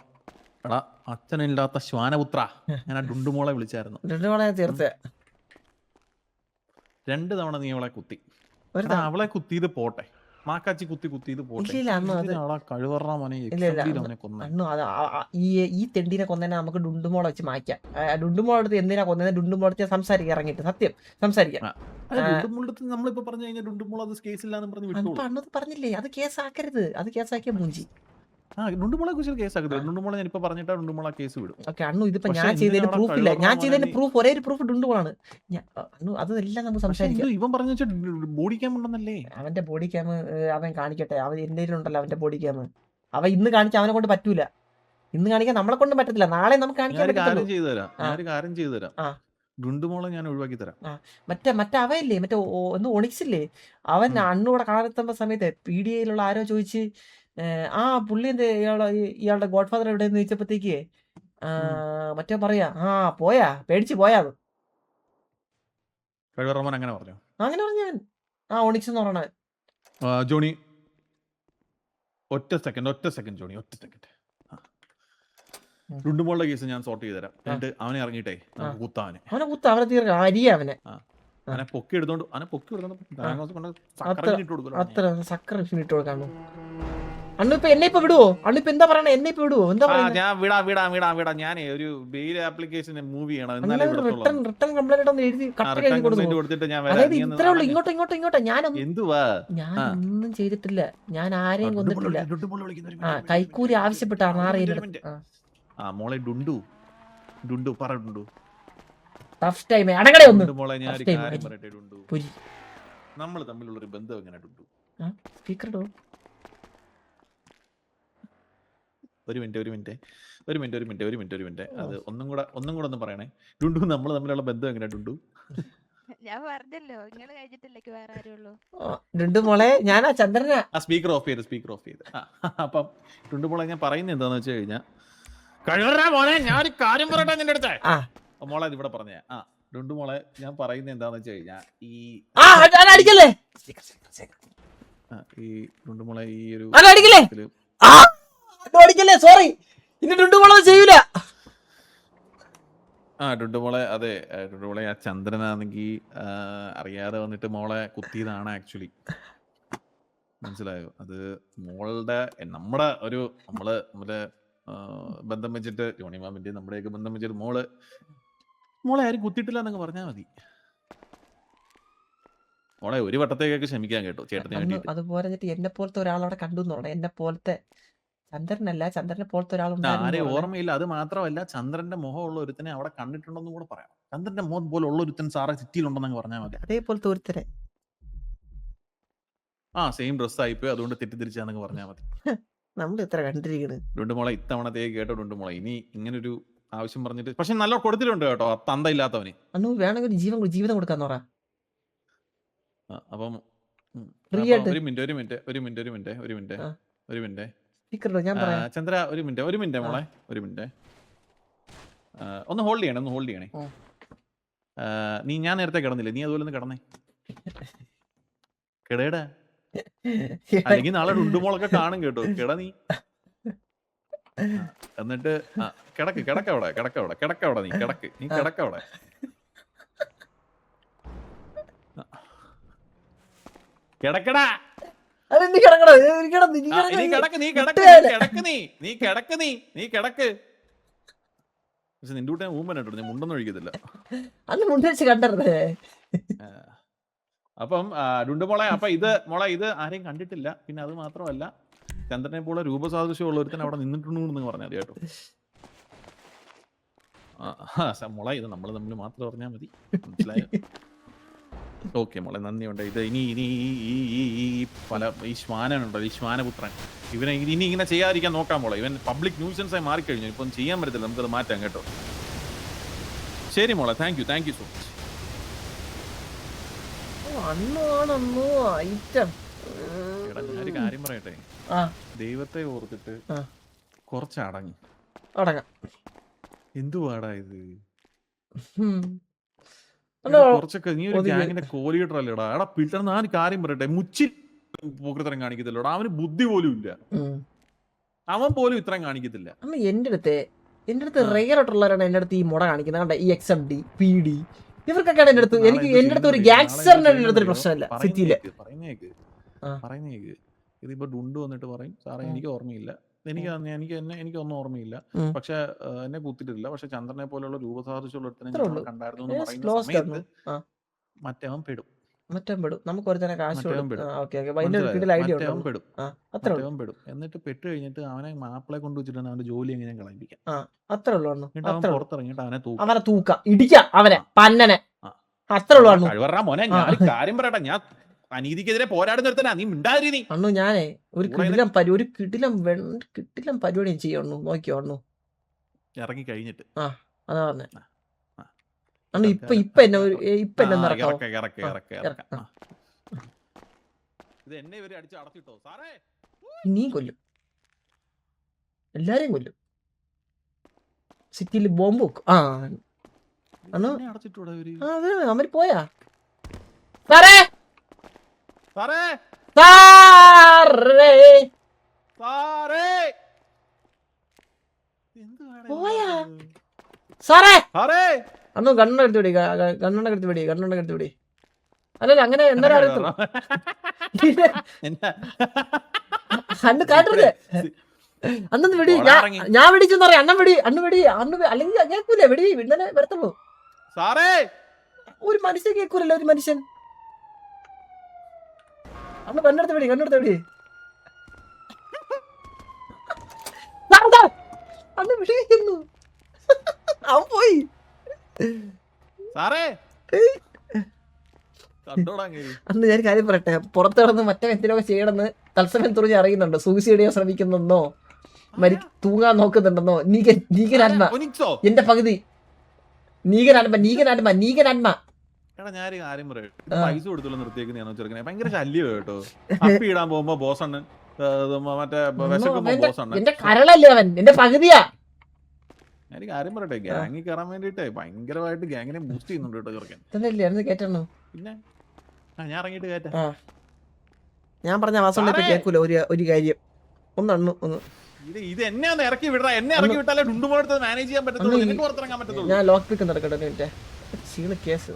അച്ഛനില്ലാത്ത ശ്വാനപുത്ര, ഞാൻ ഡുണ്ടുമോളെ വിളിച്ചായിരുന്നു. ഡുണ്ടുമോളെ തീർച്ചയാ 2 തവണ നീ അവളെ കുത്തി. അവളെ കുത്തിയത് പോട്ടെ, മാക്കാച്ചി കുത്തിയത് പോട്ടെ. ഈ തെണ്ടിനെ കൊന്നതിനെ നമുക്ക് ഡുണ്ടുമോളെ വെച്ച് മാറ്റാം. ഡുണ്ടുമോളെ അടുത്ത് എന്തിനാ കൊന്നതിനെ ഡുണ്ടുമോളെ സംസാരിക്കാൻ ഇറങ്ങിയിട്ട് സത്യം സംസാരിക്കാം. നമ്മളിപ്പോ പറഞ്ഞു കഴിഞ്ഞാൽ ഡുണ്ടുമോൾ അത് കേസില്ലാന്ന് അന്നത് പറഞ്ഞില്ലേ, അത് കേസാക്കരുത്. അത് കേസാക്കിയ മൂഞ്ചി. ഡുണ്ടുമോളെ കുറിച്ച് കേസാക്കരുത്. ഡുണ്ടുമോളെ ഞാനിപ്പോ പറഞ്ഞിട്ടാ ഡുണ്ടുമോളെ കേസ് വിടും. ഓക്കെ അണ്ണു, ഇതിപ്പോ ഞാൻ ചെയ്തതിന് പ്രൂഫ് ഇല്ല. ഞാൻ ചെയ്തതിന് പ്രൂഫ് ഒരേ ഒരു പ്രൂഫ് ഡുണ്ടുമോളാണ്. അണ്ണു അതെല്ലാം നമുക്ക് സംസാരിക്കാം. ഇവൻ പറഞ്ഞു ബോഡി ക്യാം ഉണ്ടെന്നല്ലേ? അവന്റെ ബോഡി ക്യാം അവൻ കാണിക്കട്ടെ. അവൻ എന്റെ ഉണ്ടല്ലോ അവന്റെ ബോഡി ക്യാം. അവൻ ഇന്ന് കാണിച്ചാൽ അവനെ കൊണ്ട് പറ്റൂല. ഇന്ന് കാണിക്കാൻ നമ്മളെ കൊണ്ട് പറ്റത്തില്ല. നാളെ നമുക്ക് കാണിക്കാൻ കാര്യം ചെയ്തു തരാം. ഡുണ്ടുമോളെ ഞാൻ ഒഴിവാക്കി തരാം. മറ്റേ അവയല്ലേ, മറ്റേ ഒന്ന് ഒണിക്സില്ലേ, അവൻ അണ്ണൂടെ കാണാനെത്തുന്ന സമയത്ത് PDAയിലുള്ള ആരോ ചോദിച്ച് പുള്ളി എന്താ ഇയാളുടെ ഗോഡ് ഫാദർ എവിടെയെന്ന് ചോദിച്ചപ്പോഴത്തേക്ക് മറ്റേ പറയാ പോയാ പേടിച്ച് പോയാത്. അങ്ങനെ പറഞ്ഞു ഞാൻ ഒണിക്സ് എന്ന് പറഞ്ഞ ജോണി ഒറ്റ സെക്കൻഡ് ജോണി ഒറ്റ സെക്കൻഡ്. ഡുണ്ടുമോളുടെ കേസ് ഞാൻ സോർട്ട് ചെയ്ത് തരാം. എന്നിട്ട് അവനെ ഇറങ്ങിയിട്ടേ അവനെ കുത്ത അവനെ തീർക്ക അരിയ അവനെ പൊക്കി എടുത്തോണ്ട് അത്ര സക്കർ ഇട്ട് കൊടുക്കാണോ? അണ്ണു ഇപ്പൊ എന്നെ ഇപ്പൊ വിടുവോ? അണ്ണു ഇപ്പൊ എന്താ പറയണേ? എന്നെ ഇപ്പൊ വിടുവോ? എന്താ ഞാൻ വിടാ. ഞാൻ ഒരു ബെയിൽ ആപ്ലിക്കേഷൻ മൂവ് ചെയ്യണം. റിട്ടേൺ കംപ്ലൈന്റ് എഴുതി കൊടുത്തിട്ട് ഞാൻ ഇത്രേ ഉള്ളൂ. ഇങ്ങോട്ടോ ഞാനൊന്നും ചെയ്തിട്ടില്ല. ഞാൻ ആരെയും കൊന്നിട്ടില്ല. കൈക്കൂലി ആവശ്യപ്പെട്ടാണ് മോളെ ഡുണ്ടു പറ ഡുണ്ടു. ടഫ് ടൈം അടങ്ങടേ ഒന്ന്. മോളെ ഞാൻ ഒരു കാര്യം പറയട്ടെ ഡുണ്ടു, നമ്മൾ തമ്മിലുള്ള ഒരു ബന്ധം എങ്ങനെ ഡുണ്ടു? സ്പീക്കർ ഇടോ. ഒരു മിനിറ്റ്. അത് ഒന്നും കൂടെ ഒന്ന് പറയണേ ഡുണ്ടു. നമ്മൾ തമ്മിലുള്ള ബന്ധം എങ്ങനെ ഡുണ്ടു? ഞാൻ പറഞ്ഞല്ലോ നിങ്ങൾ കഴിഞ്ഞിട്ടില്ലേക്ക് വേറെ ആരുള്ളൂ. ഡുണ്ടു മോളെ ഞാനാ ചന്ദ്രനാ. സ്പീക്കർ ഓഫ് ചെയ്ത്. അപ്പം ഡുണ്ടു മോളെ ഞാൻ പറയുന്നത് എന്താന്ന് വെച്ച് കഴിഞ്ഞാൽ മോളെ ഞാൻ ഒരു കാര്യം പറയട്ടെ നിന്റെ അടുത്ത്. മോളെ ഇവിടെ പറഞ്ഞേ. ഡുണ്ടു മോളെ ഞാൻ പറയുന്നത് എന്താന്ന് വെച്ച് കഴിഞ്ഞാൽ ഈ ഡുണ്ടു മോളെ ഈ ഒരു സോറി ചെയ്യൂല. ഡുണ്ടുമോളെ അതെ ഡുണ്ടുമോളെ ആ ചന്ദ്രനാണെങ്കിൽ അറിയാതെ വന്നിട്ട് മോളെ കുത്തിയതാണ് ആക്ച്വലി. മനസ്സിലായോ? അത് മോളുടെ നമ്മളെ ബന്ധം വെച്ചിട്ട് ജോണി മാമിന്റെ നമ്മുടെയൊക്കെ ബന്ധം വെച്ചിട്ട് മോളെ ആരും കുത്തിയിട്ടില്ല എന്നൊക്കെ പറഞ്ഞാൽ മതി. മോളെ ഒരു വട്ടത്തേക്കൊക്കെ ക്ഷമിക്കാൻ കേട്ടോ ചേട്ടന് വേണ്ടി. അതുപോലെ എന്നെ പോലത്തെ ഒരാളവിടെ കണ്ടു എന്നെ പോലത്തെ ചന്ദ്രനല്ല, ചന്ദ്രനെ പോലത്തെ ഒരാളുണ്ട്. ആരെ ഓർമ്മയില്ല. അത് മാത്രമല്ല ചന്ദ്രന്റെ മുഖമുള്ള ഒരുത്തനെ അവിടെ കണ്ടിട്ടുണ്ടെന്നും കൂടെ പറയാം. ചന്ദ്രന്റെ മോൻ പോലെ ഉള്ള ഒരുത്തൻ സാറെ സിറ്റിയിലുണ്ടെന്നങ്ങ് പറഞ്ഞാൽ മതി. അതേപോലത്തെ ഒരുത്തരെ സെയിം ഡ്രസ് ആയിപ്പോയി, അതുകൊണ്ട് തെറ്റിദ്ധരിച്ചാന്നങ്ങ് പറഞ്ഞാൽ മതി. നമ്മൾ ഇത്ര കണ്ടിരിക്കണ്. ഡുണ്ടുമോളെ ഇത്തവണത്തേക്ക് കേട്ടോ ഡുണ്ടുമോളെ, ഇനി ഇങ്ങനൊരു ആവശ്യം പറഞ്ഞിട്ട് പക്ഷെ നല്ല കൊടുത്തിട്ടുണ്ട് കേട്ടോ തന്ത ഇല്ലാത്തവന്. അണ്ണു വേണമെങ്കിൽ ഒരു ജീവിതം കൊടുക്കാന്ന് പറ. അപ്പം Free ആയിട്ട്. ഒരു മിനിറ്റ് സ്പീക്കർ ഞാൻ പറയാം. ചന്ദ്ര ഒരു മിനിറ്റ് മോളെ, ഒരു മിനിറ്റ് ഒന്ന് ഹോൾഡ് ചെയ്യണേ. ഞാൻ നേരത്തെ കിടന്നില്ലേ, നീ അതുപോലെ ഒന്ന് കിടന്നേ. കിടയടാ, അല്ലെങ്കിൽ നാളെ ഡുണ്ടുമോളൊക്കെ കാണും കേട്ടോ. കിട നീ, എന്നിട്ട് കിടക്കവിടെ നീ കിടക്കവിടെ. കിടക്കടാ, നീ കിടക്ക്. പക്ഷെ നിന്റെ കൂട്ടേ ഊമ്പൻ കേട്ടോ, ഞാൻ മുണ്ടൊന്നും ഒഴിക്കത്തില്ല. അന്ന് മുണ്ടടിച്ച് കണ്ടേ. അപ്പം ഡുണ്ടുമോളെ, അപ്പൊ ഇത് മോളെ ഇത് ആരെയും കണ്ടിട്ടില്ല. പിന്നെ അത് മാത്രമല്ല ചന്ദ്രനെ പോലെ രൂപസാദൃശ്യമുള്ള ഒരുത്തൻ അവിടെ നിന്നിട്ടുണ്ടെന്ന് പറഞ്ഞാൽ മതി കേട്ടോ. മോളെ ഇത് നമ്മൾ തമ്മിൽ മാത്രം പറഞ്ഞാൽ മതി, മനസ്സിലായോ? ഓക്കെ മോളെ, നന്ദിയുണ്ട്. ഇത് ഇനി ഈ ശ്വാനുണ്ടല്ലോ, ഈ ശ്വാനപുത്രൻ, ഇവനെ ഇനി ഇങ്ങനെ ചെയ്യാതിരിക്കാൻ നോക്കാം മോളെ. ഇവൻ പബ്ലിക് ന്യൂസൻസ് ആയി മാറിക്കഴിഞ്ഞു, ഇപ്പം ചെയ്യാൻ പറ്റത്തില്ല, നമുക്കത് മാറ്റാം കേട്ടോ. ശരി മോളെ, താങ്ക് യു സോ മച്ച്. ഞാനൊരു കാര്യം പറയട്ടെ, ദൈവത്തെ ഓർത്തിട്ട് കുറച്ച് അടങ്ങാം. എന്തുവാടാ ഇത്? കുറച്ചൊക്കെ നീ ഒരു ഗ്യാങ്ങിന്റെ കോലീഡർ അല്ലേടാ. എടാ പിള്ളേർ, ഞാൻ കാര്യം പറയട്ടെ, മുച്ചി പോക്കൃത്തരം കാണിക്കത്തില്ലടാ. അവന് ബുദ്ധി പോലും ഇല്ല, അവൻ പോലും ഇത്രയും കാണിക്കത്തില്ല. എന്റെ അടുത്ത് റെയർ ആയിട്ടുള്ളവരാണ് എന്റെ അടുത്ത് ഈ മുട കാണിക്കുന്നത്. കണ്ട, ഈ XMD PD ഇവർക്കൊക്കെയാണ് എന്റെ അടുത്ത്. എന്റെ അടുത്ത് ഒരു ഗ്യാങ്സ്റ്ററിന്റെ അടുത്തൊരു പ്രശ്നമില്ല സിറ്റിയില്. പറയുന്നേക്ക് ഇതിപ്പോ ഡുണ്ടു വന്നിട്ട് പറയും, സാറേ എനിക്ക് ഓർമ്മയില്ല, എനിക്കൊന്നും ഓർമ്മയില്ല, പക്ഷെ എന്നെ കുത്തിട്ടില്ല, പക്ഷെ ചന്ദ്രനെ പോലെയുള്ള രൂപസാദൃശ്യമുള്ള കണ്ടായിരുന്നു എന്ന് പറയുന്ന സമയത്ത് മറ്റവൻ പെടും. നമുക്ക് ഒരുത്തനെ കാശ് പെടും. എന്നിട്ട് പെട്ട് കഴിഞ്ഞിട്ട് അവനെ മാപ്പിളെ കൊണ്ടുവച്ചിട്ടാണ് അവന്റെ ജോലി എങ്ങനെ കളയിപ്പിക്കാം. അത്രേ ഉള്ളൂ. പുറത്തിറങ്ങിയിട്ട് അവനെ തൂക്കാം, ഇടിക്കാം അവനെ പന്നനെ. അത്രേ ഉള്ളൂ. മോനെ, ഞാൻ കാര്യം പറയട്ടെ, ഞാൻ അനീതിക്കെതിരെ പോരാടുന്ന നീ മിണ്ടാതിരി. നീ അണ്ണു ഞാനേ ഒരു കിടിലം പരിപാടി ചെയ്യണു, നോക്കിയോ അണ്ണു ഇറങ്ങി കഴിഞ്ഞിട്ട്. അതാ പറഞ്ഞേ അണ്ണു. ഇപ്പൊ എന്നെ നീ കൊല്ലും, എല്ലാരെയും കൊല്ലും. സിറ്റിയിൽ ബോംബ് വെക്കും. അണ്ണു അവര് പോയാ സാറേ അണ്ണു കണ്ണെടുത്ത് പിടി. അല്ലല്ല, അങ്ങനെ എന്തായാലും അറിയത്തുള്ളൂ. അന്ന് കാട്ടരുത്. അന്നൊന്ന് വെടി, ഞാൻ വെടിച്ചെന്ന് പറയാം. അണ്ണു വെടി അല്ലെങ്കിൽ കേൾക്കൂലേ, വെടി ഇന്നലെ വരത്തുള്ളൂ. ഒരു മനുഷ്യൻ കേൾക്കൂലല്ലോ, ഒരു മനുഷ്യൻ. അന്ന് കണ്ണെടുത്ത് വെടി. അന്ന് വെടിക്കുന്നു, അവൻ പോയി. അന്ന് ഞാൻ കാര്യം പറയട്ടെ, പുറത്ത് കിടന്ന് മറ്റേ എന്തിനൊക്കെ ചെയ്യണമെന്ന് തത്സമയം തുറഞ്ഞ് അറിയുന്നുണ്ടോ? സൂയിസൈഡ് ചെയ്യാൻ ശ്രമിക്കുന്നെന്നോ, തൂങ്ങാൻ നോക്കുന്നുണ്ടെന്നോ. നീകനാത്മ എന്റെ പകുതി. നീകനാത്മ. എടാ ഞാനൊരു കാര്യം പറയും, പൈസ കൊടുത്തുള്ള നിർത്തിയേക്കുന്നതാണോ ചെറുക്കനെ? ഭയങ്കര ശല്യം കേട്ടോ. അപ്പി ഇടാൻ പോകുമ്പോ ബോസണ്ണൻ, മറ്റേ ബോസണ്ണൻ. എന്റെ കരളല്ലേ അവൻ, എന്റെ പകുതിയാ. ഞാനൊരു കാര്യം പറയട്ടെ, ഗ്യാങ്ങിൽ കയറാൻ വേണ്ടിട്ട് ഭയങ്കരമായിട്ട് ഗ്യാങ്ങിനെ ബൂസ്റ്റ് ചെയ്യുന്നുണ്ട് കേട്ടോ ചെറുക്കൻ. കേട്ടോ പിന്നെ ഞാൻ ഇറങ്ങിയിട്ട് കയറ്റാ. ഞാൻ പറഞ്ഞ വാസം കേൾക്കൂല ഒരു കാര്യം. ഒന്ന് ഇത് എന്നെ ഒന്ന് ഇറക്കി വിടറാ. എന്നെ ഇറക്കി വിട്ടാലേ ഡുണ്ടുമോളെടുത്ത് മാനേജ് ചെയ്യാൻ പറ്റത്തുള്ളൂ, നിനക്ക് പുറത്തിറങ്ങാൻ പറ്റത്തുള്ളൂ. ഞാൻ ലോക്ക് പിക്ക് നടക്കട്ടെ. കേസ്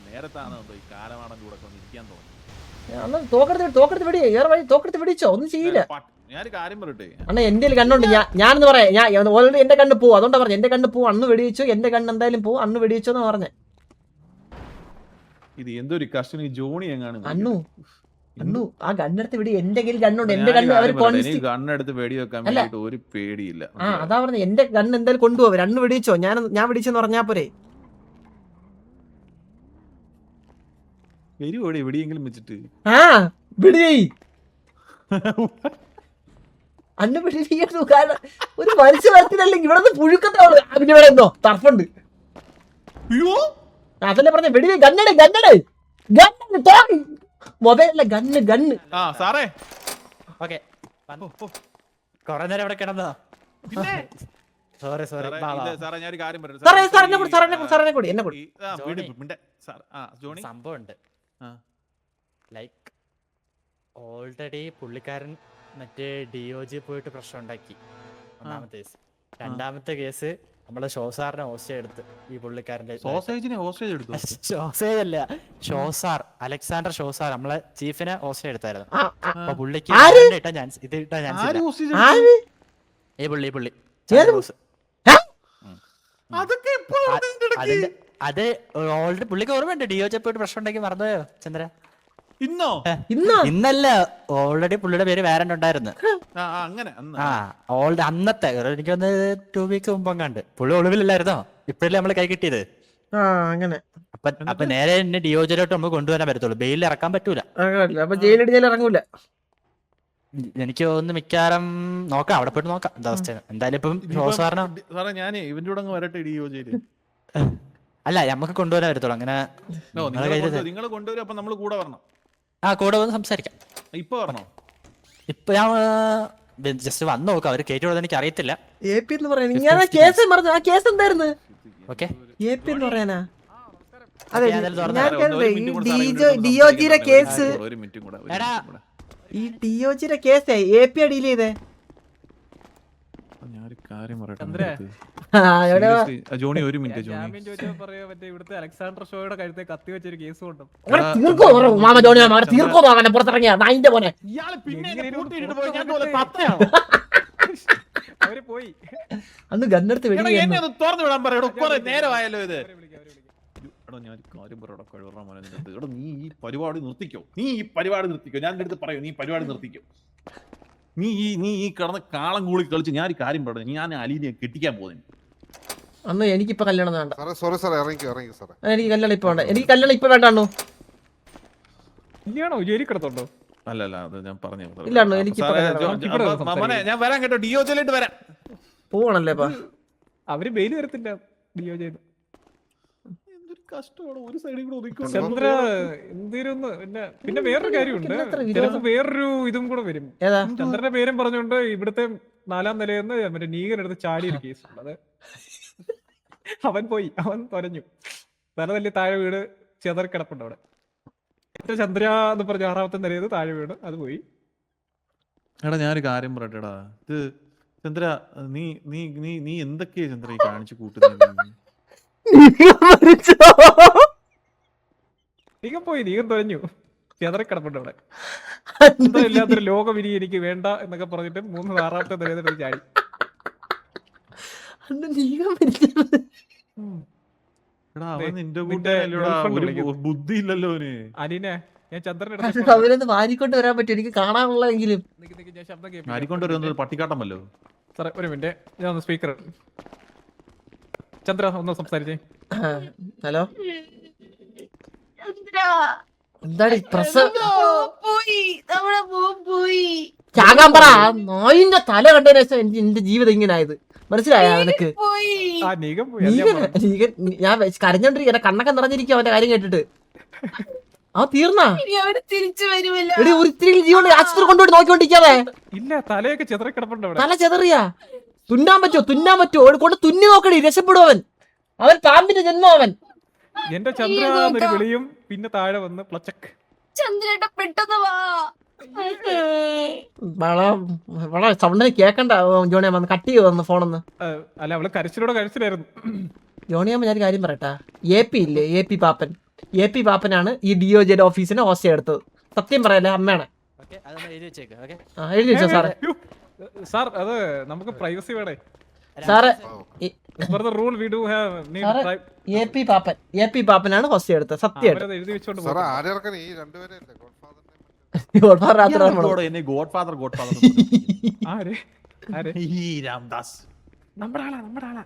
നേരത്താണോ ഈ കാലമാണെന്ന് കൂടെ ഇരിക്കാൻ തോന്നുന്നു. തോക്കെടുത്ത് പിടിച്ചോ, ഒന്നും ചെയ്യില്ല. ഞാനൊരു കാര്യം പറയട്ടെ അണ്ണ, എന്റെ കണ്ണുണ്ട്. ഞാനെന്ന് പറയാം, ഞാൻ ഓൾറെഡി എന്റെ കണ്ണ് പോവും. അതുകൊണ്ടാ പറഞ്ഞു എന്റെ കണ്ണ് പോവും. അന്ന് വെടിവെച്ചു, എന്റെ കണ്ണ് എന്തായാലും പോവും. അന്ന് വെടിവെച്ചോ എന്ന് പറഞ്ഞേ. ഇത് എന്തൊരു കഷ്ടം. ഈ ജോണി എങ്ങാണ് അണ്ണു ആ ഗണ്ണെടുത്ത് വെടി. എന്റെ കയ്യിൽ ഗണ്ണുണ്ട്. എന്റെ കണ്ണ് ഗണ്ണെടുത്ത് വെടി വെക്കാൻ വേണ്ടിട്ട് ഒരു പേടിയില്ല. അതാ പറഞ്ഞത്, എന്റെ ഗണ്ണ് എന്തായാലും കൊണ്ടുപോകും. അന്ന് വെടിവെച്ചോ, ഞാൻ വെടിച്ചെന്ന് പറഞ്ഞാ പോരെ. വരുവോടെ എവിടെയെങ്കിലും വെച്ചിട്ട് ആ വിടി അന്ന് പിടിച്ചു. കാരണം ഒരു മത്സ്യവരത്തിനല്ലെങ്കിൽ ഇവിടെ നിന്ന് പുഴുക്കത്തോളൂ. പിന്നെ ഇവിടെ എന്തോ ടർഫുണ്ട്. അയ്യോ അതല്ലേ പറഞ്ഞ വെടി ഗണ്ണട് മൊബൈലല്ല ഗണ്ണ്. ആ സാറേ ഓക്കെ കൊറേ നേരം ഇവിടെ കിടന്നോ? പിന്നെ സോറി സാറേ ഞാൻ ഒരു കാര്യം പറയാം. ജോണി സംഭവമുണ്ട്. ലൈക്ക് ഓൾറെഡി പുള്ളിക്കാരൻ മറ്റേ DOG പോയിട്ട് പ്രശ്നം ഉണ്ടാക്കി. ഒന്നാമത്തെ കേസ്. രണ്ടാമത്തെ കേസ് നമ്മളെ ഷോസാറിനെ ഹോസ്റ്റേജ് എടുത്ത് ഈ പുള്ളിക്കാരന്റെ ഷോസേജ് അല്ല ഷോസാർ അലക്സാണ്ടർ ഷോസാർ നമ്മളെ ചീഫിനെ ഹോസ്റ്റേജ് എടുത്തായിരുന്നു. അപ്പൊ പുള്ളിക്ക് ഇട്ട ചാൻസ് ഈ പുള്ളി അത് ഓൾറെഡി പുള്ളിക്ക് ഓർമ്മയുണ്ട്. DOG പോയിട്ട് പ്രശ്നം ഉണ്ടാക്കി മറന്നുപോയോ ചന്ദ്ര? ഇന്നല്ല ഓൾറെഡി പുള്ളിയുടെ പേര് വേറെ ഉണ്ടായിരുന്നു. അന്നത്തെ എനിക്കൊന്ന് 2 വീക്ക് മുമ്പ് കണ്ട് പുള്ളി ഒളിവിലല്ലായിരുന്നോ? ഇപ്പഴല്ലേ നമ്മള് കൈ കിട്ടിയത്. അങ്ങനെ അപ്പൊ നേരെ എന്നെ DOGയിലോട്ട് നമുക്ക് കൊണ്ടുവരാൻ പറ്റത്തുള്ളൂ. ബെയിലിൽ ഇറക്കാൻ പറ്റൂല. ഇറങ്ങൂല. എനിക്ക് തോന്നുന്നു മിക്കാറും നോക്കാം, അവിടെ പോയിട്ട് നോക്കാം എന്താ അവസ്ഥ. എന്തായാലും ഇപ്പം സാറേ ഞാൻ ഇവന്റെ കൂടെ വരട്ടെ DOGയില്. അല്ല നമുക്ക് കൊണ്ടുവരാൻ പറ്റത്തുള്ളൂ. അങ്ങനെ നിങ്ങൾ കൊണ്ടുവരും. അപ്പൊ നമ്മള് കൂടെ വരണം. കൂടെ വന്ന് സംസാരിക്കാം. ഇപ്പൊ വരണോ? ഇപ്പൊ ഞാൻ ജസ്റ്റ് വന്ന് നോക്കാം. അവര് കയറ്റി വിടുന്നത് എനിക്ക് അറിയത്തില്ല. DOGയുടെ കേസ് ഈ DOGയുടെ കേസ് AP ഡീൽ ചെയ്തേ. ജോണി ഒരു മിനിറ്റ് ഇവിടുത്തെ അലക്സാണ്ടർ ഷോയുടെ കഴുത്തെ കത്തി വെച്ചൊരു കേസ് കൊണ്ടു. അവര് പോയി അന്ന് ഗണ്ണെടുത്ത് തുറന്നു വിടാൻ പറയടോ. കുറെ നേരമായല്ലോ ഇത്. ഞാൻ കാര്യം പറയടോ. നീ ഈ പരിപാടി നിർത്തിക്കോ. ഞാൻ നിന്റെ അടുത്ത് പറയൂ. നീ പരിപാടി നിർത്തിക്കോ. നീ ഈ കിടന്ന് കാളം കൂളി കളിച്ച് ഞാൻ ഒരു കാര്യം പറഞ്ഞു. ഞാൻ അലീനെ കെട്ടിക്കാൻ പോകുന്നു. അന്ന് എനിക്കിപ്പോ കല്യാണം വേണ്ട. എനിക്ക് കല്യാണം ഇപ്പൊ വേണ്ട. എനിക്ക് കല്യാണം ഇപ്പൊ വേണ്ടാണോ? ഇല്ലാണോ ജോലി കിടത്തുണ്ടോ? അല്ലല്ല അത് ഞാൻ പറഞ്ഞു. ഇല്ലാണോ എനിക്ക് ഞാൻ വരാൻ കേട്ടോ. DOGയിലോട്ട് വരാം. പോവാണല്ലേ? അവര് ബെയില് വരത്തില്ല DOG. കഷ്ടമാണ്. ഒരു സൈഡിൽ കൂടെ ഒതുക്കി ചന്ദ്ര എന്തിരുന്ന്. പിന്നെ വേറൊരു കാര്യമുണ്ട്. ചിലപ്പോ വേറൊരു ഇതും കൂടെ വരും. ചന്ദ്രന്റെ പേരും പറഞ്ഞുകൊണ്ട് ഇവിടുത്തെ 4ാം നിലയെന്ന് മറ്റേ നീകനെടുത്ത് ചാടിയൊരു കേസ് ഉണ്ട്. അത് അവൻ പോയി. അവൻ തൊരഞ്ഞു. തല തല്ലി താഴെ വീട് ചെതറിക്കിടപ്പുണ്ട് അവിടെ. ഏറ്റവും ചന്ദ്ര എന്ന് പറഞ്ഞ 6ാമത്തെ നിലയത് താഴെ വീട്. അത് പോയി. എടാ ഞാനൊരു കാര്യം പറയട്ടെടാ. ഇത് ചന്ദ്ര നീ എന്തൊക്കെയാ ചന്ദ്ര ഈ കാണിച്ചു കൂട്ടുന്നത്? നീകം പോയി. നീകം തൊരഞ്ഞു ചെതറിക്കിടപ്പുണ്ട് അവിടെ. ഇല്ലാത്തൊരു ലോകം ഇനി എനിക്ക് വേണ്ട എന്നൊക്കെ പറഞ്ഞിട്ട് 6ാമത്തെ നിലയിൽ ചാടി. ബുദ്ധി ഇല്ലല്ലോ അലീനെ. ഞാൻ ചന്ദ്രൻ അവരൊന്ന് വാരിക്കൊണ്ട് വരാൻ പറ്റും. എനിക്ക് കാണാനുള്ളതെങ്കിലും ഞാൻ ശബ്ദം വാരിക്കൊണ്ടുവരുന്നത് പട്ടിക്കാട്ടമല്ലോ. സാറേ ഒരു മിനിറ്റ്. ഞാൻ ഒന്ന് സ്പീക്കർ. ചന്ദ്ര ഒന്ന് സംസാരിച്ചേ. ഹലോ എന്താണ് ചാകാൻ പറ. നോയിന്റെ തല കണ്ടതിന് ശേഷം എന്റെ ജീവിതം ഇങ്ങനെ ആയത്. മനസ്സിലായോ നിനക്ക്? ഞാൻ കരഞ്ഞോണ്ടിരിക്കും. കണ്ണൊക്കെ നിറഞ്ഞിരിക്കും അവന്റെ കാര്യം കേട്ടിട്ട്. തീർന്നാ ഒരിത്തിരി ജീവൻ ആശുപത്രി കൊണ്ടുപോയി നോക്കിക്കൊണ്ടിരിക്കാതെ. ഇല്ല തലയൊക്കെ ചെതറിക്കിടപ്പുണ്ട്. തല ചെതറിയാ തുന്നാൻ പറ്റുമോ? കൊണ്ട് തുന്നി നോക്കണി. രക്ഷപ്പെടും അവൻ പാമ്പിന്റെ ജന്മം. അവൻ എന്റെ ചന്ദ്ര എന്നൊരു വിളിയും പിന്നെ താഴെ വന്ന് പ്ലച്ചക്ക്. ചന്ദ്രേട്ട പെട്ടെന്ന് വാ. വളരെ സൗണ്ടിന് കേക്കണ്ട. ജോണിയാ വന്ന് കട്ട് ചെയ്ത് വന്ന് ഫോണൊന്ന്. അല്ല അവള് കരച്ചിലായിരുന്നു. ജോണിയാമ്മ ഞാൻ കാര്യം പറയട്ടാ. AP ഇല്ലേ? AP പാപ്പനാണ് ഈ DOGയുടെ ഓഫീസിനെ ഹോസ്റ്റ് എടുത്തത്. സത്യം പറയല്ലേ അമ്മയാണ്. എഴുതി വെച്ചോ സാറേ. സാർ അത് നമുക്ക് പ്രൈവസി വേണേ സാറേ. Rule we do have AP പാപ്പനാണ് ഹോസ്റ്റ് എടുത്തത്. സത്യം എഴുതി വെച്ചോണ്ട് രാംദാസ് നമ്മുടെ ആളാ.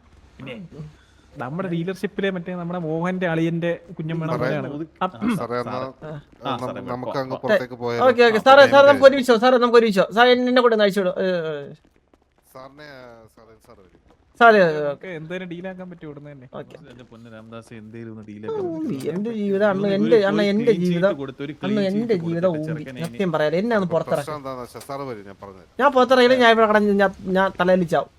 നമ്മുടെ ഡീലർഷിപ്പിലെ മറ്റേ നമ്മുടെ മോഹന്റെ അളിയന്റെ കുഞ്ഞമ്മയുടെ മകനാണ്. നമുക്ക് അങ്ങ് പുറത്തേക്ക് പോയാലോ? ഓക്കെ ഓക്കെ സാറേ നമുക്ക് ഒരുമിച്ചോ സാറേ എന്നെ കൂടെ ഒന്ന് അയച്ചോളൂ സാറിനെ സാറേ എന്തേലും ഡീലാക്കാൻ പറ്റും ഇവിടുന്ന് തന്നെ. എന്റെ പൊന്ന് രാംദാസ് എന്തേലും ഒന്ന് എന്റെ ജീവിതം എന്റെ ജീവിതം സത്യം പറയാം എന്നെ ഒന്ന് പുറത്തിറക്കാം. ഞാൻ പുറത്തിറങ്ങിയാലും ഞാൻ ഇവിടെ കടന്ന് ഞാൻ തലയിൽ ചാവും.